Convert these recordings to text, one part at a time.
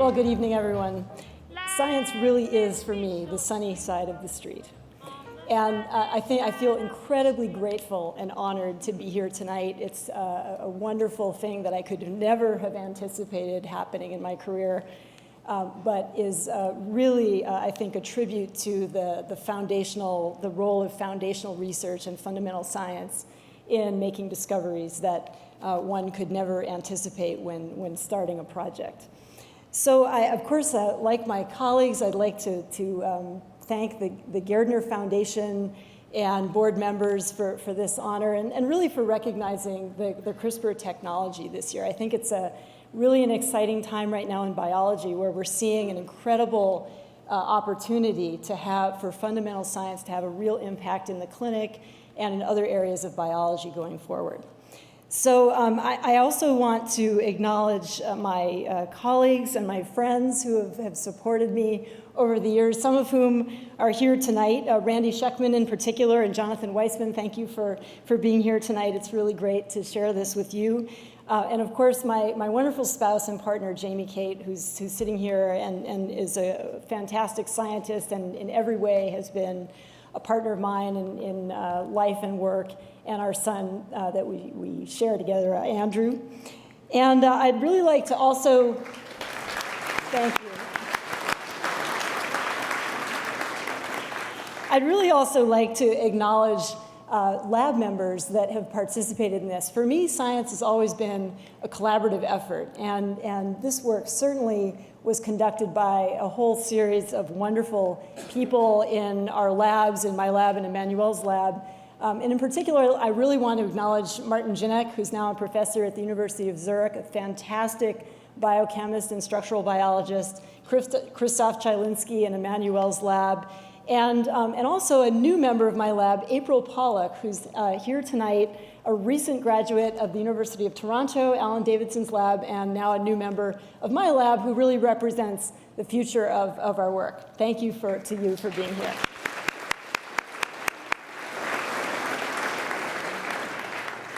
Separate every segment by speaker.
Speaker 1: Well, good evening, everyone. Science really is, for me, the sunny side of the street. And I feel incredibly grateful and honored to be here tonight. It's a wonderful thing that I could never have anticipated happening in my career, but is really, I think, a tribute to the role of foundational research and fundamental science in making discoveries that one could never anticipate when starting a project. So of course, like my colleagues, I'd like to thank the Gairdner Foundation and board members for this honor and really for recognizing the CRISPR technology this year. I think it's really an exciting time right now in biology where we're seeing an incredible opportunity for fundamental science to have a real impact in the clinic and in other areas of biology going forward. So I also want to acknowledge my colleagues and my friends who have supported me over the years, some of whom are here tonight. Randy Sheckman in particular and Jonathan Weissman, thank you for being here tonight. It's really great to share this with you. And of course, my wonderful spouse and partner, Jamie Kate, who's sitting here and is a fantastic scientist and in every way has been a partner of mine in life and work, and our son that we share together, Andrew. And I'd really like to also, thank you. I'd really also like to acknowledge lab members that have participated in this. For me, science has always been a collaborative effort, and this work certainly was conducted by a whole series of wonderful people in our labs, in my lab and Emmanuel's lab. And in particular, I really want to acknowledge Martin Jinek, who's now a professor at the University of Zurich, a fantastic biochemist and structural biologist, Christoph Chylinski in Emmanuel's lab, and also a new member of my lab, April Pollock, who's here tonight, a recent graduate of the University of Toronto, Alan Davidson's lab, and now a new member of my lab who really represents the future of our work. Thank you to you for being here.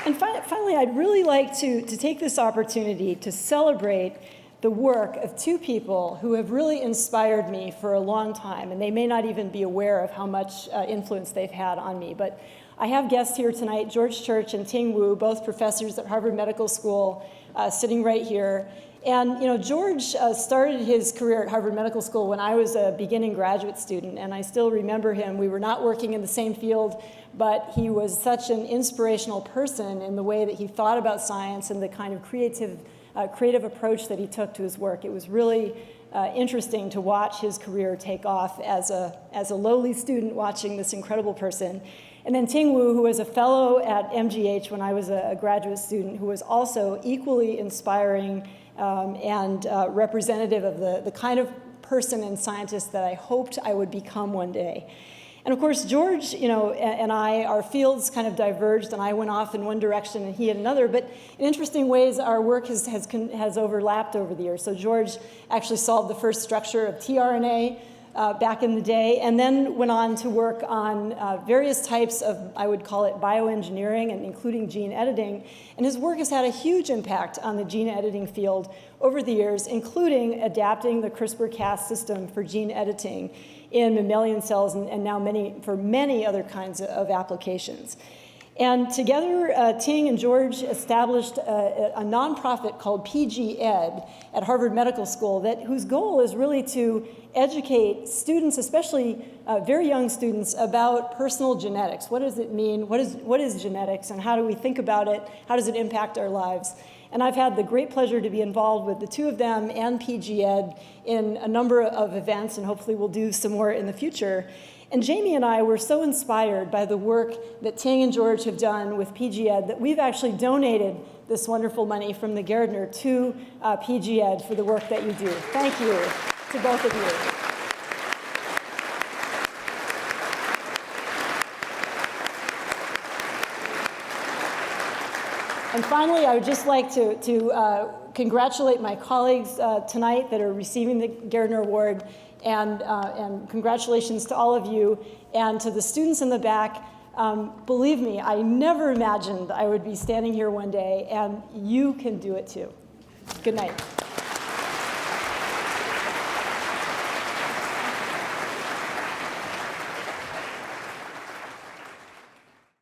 Speaker 1: And finally, I'd really like to take this opportunity to celebrate the work of two people who have really inspired me for a long time, and they may not even be aware of how much influence they've had on me. But I have guests here tonight, George Church and Ting Wu, both professors at Harvard Medical School, sitting right here. And George started his career at Harvard Medical School when I was a beginning graduate student, and I still remember him. We were not working in the same field, but he was such an inspirational person in the way that he thought about science and the kind of creative approach that he took to his work. It was really interesting to watch his career take off as a lowly student watching this incredible person. And then Ting Wu, who was a fellow at MGH when I was a graduate student, who was also equally inspiring and representative of the kind of person and scientist that I hoped I would become one day. And of course, George, and our fields kind of diverged, and I went off in one direction and he in another, but in interesting ways, our work has overlapped over the years. So George actually solved the first structure of tRNA back in the day, and then went on to work on various types of, I would call it bioengineering, and including gene editing. And his work has had a huge impact on the gene editing field over the years, including adapting the CRISPR-Cas system for gene editing in mammalian cells and now for many other kinds of applications. And together, Ting and George established a nonprofit called PG Ed at Harvard Medical School whose goal is really to educate students, especially very young students, about personal genetics. What does it mean? What is genetics, and how do we think about it? How does it impact our lives? And I've had the great pleasure to be involved with the two of them and PG Ed in a number of events, and hopefully we'll do some more in the future. And Jamie and I were so inspired by the work that Ting and George have done with PG Ed that we've actually donated this wonderful money from the Gairdner to PG Ed for the work that you do. Thank you to both of you. And finally, I would just like to congratulate my colleagues tonight that are receiving the Gairdner Award, and congratulations to all of you, and to the students in the back. Believe me, I never imagined I would be standing here one day, and you can do it too. Good night.